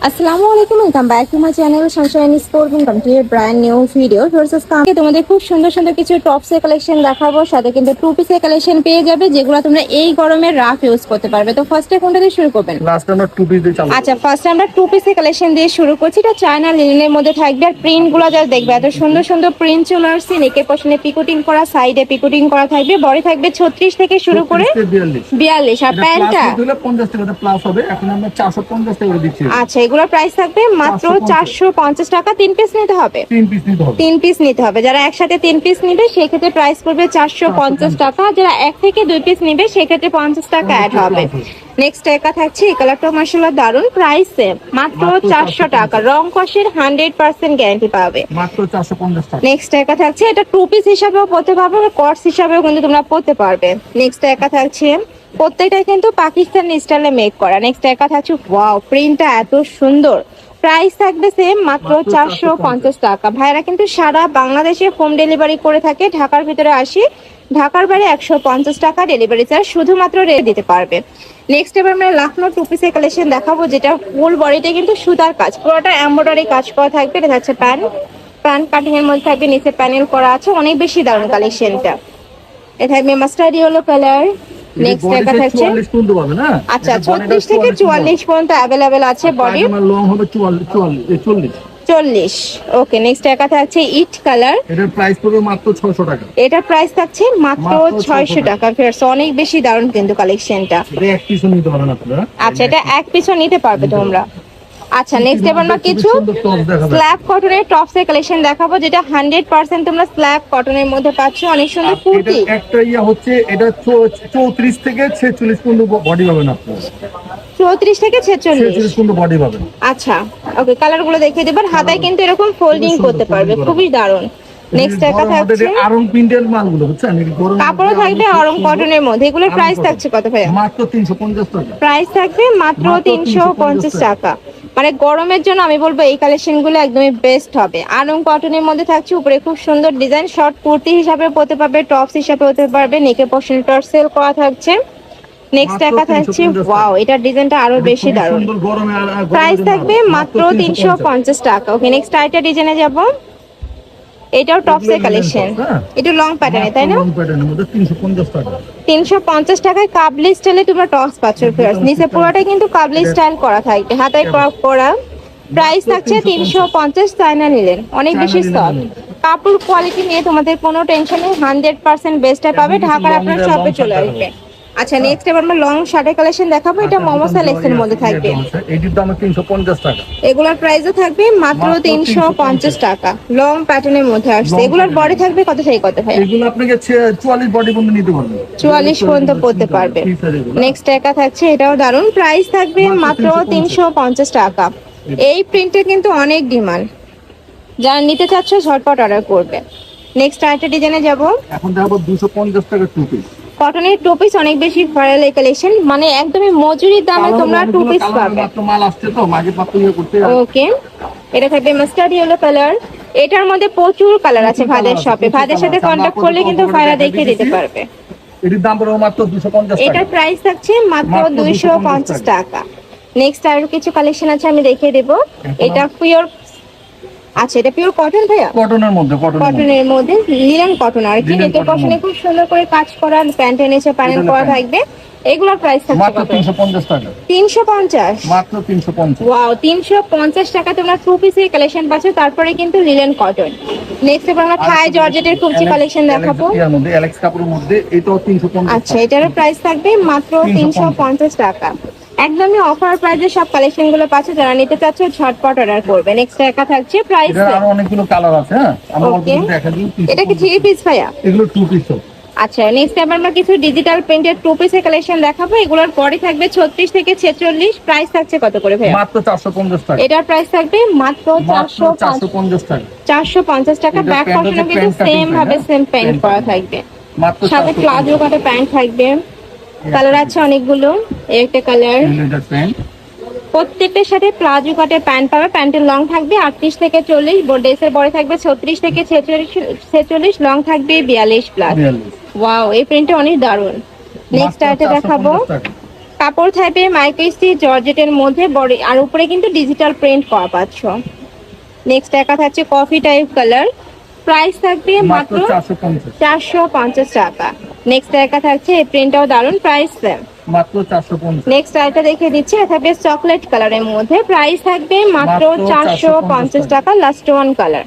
আসসালামু আলাইকুম, welcome back to my channel Sunshine sport welcome to A brand new video. আজকে তোমাদের খুব সুন্দর সুন্দর কিছু টপসের কালেকশন দেখাবো, সাথে কিন্তু টু পিসের কালেকশন পেয়ে যাবে যেগুলো তোমরা এই গরমে রাফ ইউজ করতে পারবে। তো ফার্স্টে কোনটা দিয়ে শুরু করবেন? লাস্ট আমরা টু পিস দিয়ে চালু। আচ্ছা, ফার্স্টে আমরা টু পিসের কালেকশন দিয়ে শুরু করছি। এটা চায়না লিনেনের মধ্যে থাকবে, আর প্রিন্ট গুলো যা দেখবে এত সুন্দর সুন্দর প্রিন্ট চলে আসছে। নেকের পশনে পিকোটিং করা, সাইডে পিকোটিং করা থাকবে, বডি থাকবে 36 থেকে শুরু করে 42। আর প্যান্টটা 50 টাকা প্লাস হবে, এখন আমরা 450 টাকা করে দিচ্ছি। আচ্ছা, এগুলোর প্রাইস থাকবে মাত্র 450 টাকা। 3 পিস নিতে হবে, 3 পিস নিতে হবে। যারা একসাথে 3 পিস নিবে সেক্ষেত্রে প্রাইস পড়বে 450 টাকা। যারা এক থেকে 2 পিস নিবে সেক্ষেত্রে 50 টাকা অ্যাড হবে। নেক্সট একা থাকছে, এই কালারটা মাশাআল্লাহ দারুন, প্রাইস সেম মাত্র 400 টাকা। রং কষের 100% গ্যারান্টি পাবে মাত্র 450 টাকা। নেক্সট একা থাকছে, এটা টু পিস হিসাবেও পরতে পারবে, কটস হিসাবেও কিন্তু তোমরা পরতে পারবে। নেক্সট একা থাকছে, প্রত্যেকটা কিন্তু পাকিস্তান স্টাইলে মেক করা। নেক্সট একা থাকছে, ওয়াও প্রিন্টটা এত সুন্দর। প্রাইস থাকবে সেম মাত্র 450 টাকা। ভাইরা কিন্তু সারা বাংলাদেশে হোম ডেলিভারি করে থাকে। ঢাকার ভিতরে আসি, ঢাকার বাইরে 150 টাকা ডেলিভারি চার্জ শুধুমাত্র রেট দিতে পারবে। নেক্সট এবার আমরা লাখনৌ টু পিসের কালেকশন দেখাবো, যেটা ফুল বডিতে কিন্তু সুতার কাজ, পুরোটা এমব্রয়ডারি কাজ করা থাকবে। এটা হচ্ছে প্যান্ট কাটিং এর মধ্যে থাকবে, নিচে প্যানেল করা আছে, অনেক বেশি দারুণ কালেকশনটা। এটা থাকবে মাস্টার্ড ইয়েলো কালার। নেক্সট দেখা থাকছে, আচ্ছা 36 থেকে 44 পর্যন্ত अवेलेबल আছে। বডি লং হবে 40। ওকে। নেক্সট একা থাকছে ইট কালার, এটার প্রাইস পড়বে মাত্র 600 টাকা। এটার প্রাইস থাকছে মাত্র 600 টাকা। ফেয়ারস অনেক বেশি দারুণ কিন্তু কালেকশনটা। এটা এক পিসও নিতে পারবেন আপনারা। আচ্ছা, এটা এক পিসও নিতে পারবে তোমরা। আচ্ছা, নেক্সট এবার আমরা কিছু স্ল্যাব কটনের টপসের কালেকশন দেখাবো, যেটা 100% তোমরা স্ল্যাব কটনের মধ্যে পাচ্ছ। অনেক সুন্দর কুর্তি। একটা হচ্ছে এটা 34 থেকে 46 পর্যন্ত বডি পাবেন আপনারা। 34 থেকে 46 পর্যন্ত বডি পাবেন। আচ্ছা ওকে, কালার গুলো দেখিয়ে দেবেন। হাতায় কিন্তু এরকম ফোল্ডিং করতে পারবে, খুবই দারুণ। নেক্সট একা থাকছে আরং প্রিন্টের মালগুলো, বুঝছেন? কাপড়ও থাকবে আরং কটনের মধ্যে। এগুলোর প্রাইস থাকছে কত ভাইয়া? মাত্র 350 টাকা। প্রাইস থাকবে মাত্র 350 টাকা। মানে গরমের জন্য আমি বলবো এই কালেকশন গুলো একদমই বেস্ট হবে। আরং কটনের মধ্যে থাকছে, উপরে খুব সুন্দর ডিজাইন, শর্ট কুর্তি হিসাবে পরতে পারবে, টপস হিসাবে পরতে পারবে। নেকের পোর্শন টার্সেল করা থাকছে। নেক্সট একা থাকছে, ওয়াও এটার ডিজাইনটা আরো বেশি দারুণ। প্রাইস থাকবে মাত্র 350 টাকা। ওকে, নেক্সট আইটা ডিজাইনে যাব। এটাও টপসের কালেকশন, এটা লং প্যাটার্নে, তাই না? লং প্যাটার্নের মধ্যে 350 টাকা। 350 টাকায় কাবলি স্টাইলে তোমরা টপস পাচ্ছ। ফিয়ার্স নিচে পুরোটা কিন্তু কাবলি স্টাইল করা থাকবে, হাতায় ক্রপ করা। প্রাইস থাকছে 350। চায়না নিলেন, অনেক বেশি সফট। কাপড় কোয়ালিটি নিয়ে তোমাদের কোনো টেনশন নেই, 100% বেস্টটা পাবে। ঢাকার আপনার শপে চলে আসবে। আচ্ছা, নেক্সট এবার আমরা লং শার্টের কালেকশন দেখাবো। এটা মোমো সেলেকশনের মধ্যে থাকবে, এটির দাম 350 টাকা। এগুলোর প্রাইসও থাকবে মাত্র 350 টাকা। লং প্যাটার্নের মধ্যে আসছে। এগুলোর বডি থাকবে কত থেকে কত ভাই? এগুলো আপনাকে 44 বডি পর্যন্ত নিতে পারবেন, 44 পর্যন্ত পড়তে পারবে। নেক্সট একা থাকছে, এটাও দারুন, প্রাইস থাকবে মাত্র 350 টাকা। এই প্রিন্টের কিন্তু অনেক ডিমান্ড, যারা নিতে চাচ্ছ ঝটপট অর্ডার করবে। নেক্সট আরেকটা ডিজাইনে যাব। এখন দেখাবো 250 টাকা টু পিস। কটনের টু পিস অনেক বেশি ভাইরাল এই কালেকশন, মানে একদমই মজুরির দামে তোমরা টু পিস পাবে। মাত্র মাল আসছে তো মাঝে মাত্র ইয়ে করতে। ওকে, এটা থাকবে মাস্টার্ড ইয়েলো কালার। এটার মধ্যে প্রচুর কালার আছে ভাইদের শপে, ভাইদের সাথে কন্টাক্ট করলে কিন্তু ভাইরা দেখিয়ে দিতে পারবে। এটির দাম পড়বে মাত্র 250 টাকা। এটার প্রাইস থাকছে মাত্র 250 টাকা। নেক্সট আরো কিছু কালেকশন আছে, আমি দেখিয়ে দেব। এটা পিওর, আচ্ছা এটা পিওর কটন ভাইয়া? কটনের মধ্যে, কটনের মধ্যে লিনেন কটন। আর কি নেকের পশনে খুব সুন্দর করে কাজ করা, প্যান্টের নিচে প্যানেল করা থাকবে। এগুলোর প্রাইস থাকছে মাত্র 350 টাকা। 350 মাত্র 350। ওয়াও, 350 টাকা তোমরা টু পিসের কালেকশন পাচ্ছ। তারপরে কিন্তু লিনেন কটন। নেক্সট এবার আমরা থাই জর্জেটের কুচি কালেকশন দেখাবো। এর মধ্যে অ্যালেক্স কাপড়ের মধ্যে এটাও 350। আচ্ছা, এটার প্রাইস থাকবে মাত্র 350 টাকা। একদমই অফার প্রাইসে সব কালেকশন গুলো পাচ্ছে, যারা নিতে চাচ্ছ ঝটপট অর্ডার করবে। নেক্সট একা থাকছে, প্রাইস এর আরো অনেকগুলো কালার আছে। হ্যাঁ, আমরা অল্প দেখা দিই। এটা কি 3 পিস ভাইয়া? এগুলো টু পিস। আচ্ছা, নেক্সট এবার আমরা কিছু ডিজিটাল প্রিন্টেড টু পিসের কালেকশন দেখাবো। এগুলোর বডি থাকবে 36 থেকে 46। প্রাইস থাকছে কত করে ভাইয়া? মাত্র 450 টাকা। এটার প্রাইস থাকবে মাত্র 450 টাকা। 450 টাকা। ব্যাক পশনে কিন্তু সেম ভাবে সেম প্যান্ট করা থাকবে, সাথে প্লাজো কাটে প্যান্ট থাকবে। কালার আছে অনেকগুলো, একটা কালার। প্রত্যেকটার সাথে প্লাজো কাটে প্যান্ট পাবে। প্যান্টের লং থাকবে 38 থেকে 40, ড্রেসের বডি থাকবে 36 থেকে 46, লং থাকবে 42 প্লাস। ওয়াও, এই প্রিন্টটা অনেক দারুন। নেক্সট আইটেম দেখাবো। কাপড় থাকবে মাইক্রোস্টি জর্জেটের মধ্যে বডি, আর উপরে কিন্তু ডিজিটাল প্রিন্ট করা পাচ্ছ। নেক্সট একা থাকছে কফি টাইপ কালার, প্রাইস থাকবে মাত্র মাত্র 450, 450 টাকা। নেক্সট একা থাকছে এই প্রিন্টটাও দারুন, প্রাইস সেম। মাত্র 450। নেক্সট আরেকটা দেখে দিচ্ছি, এটা থাকবে চকলেট কালারের মধ্যে, প্রাইস থাকবে মাত্র মাত্র 450 টাকা, লাস্ট ওয়ান কালার।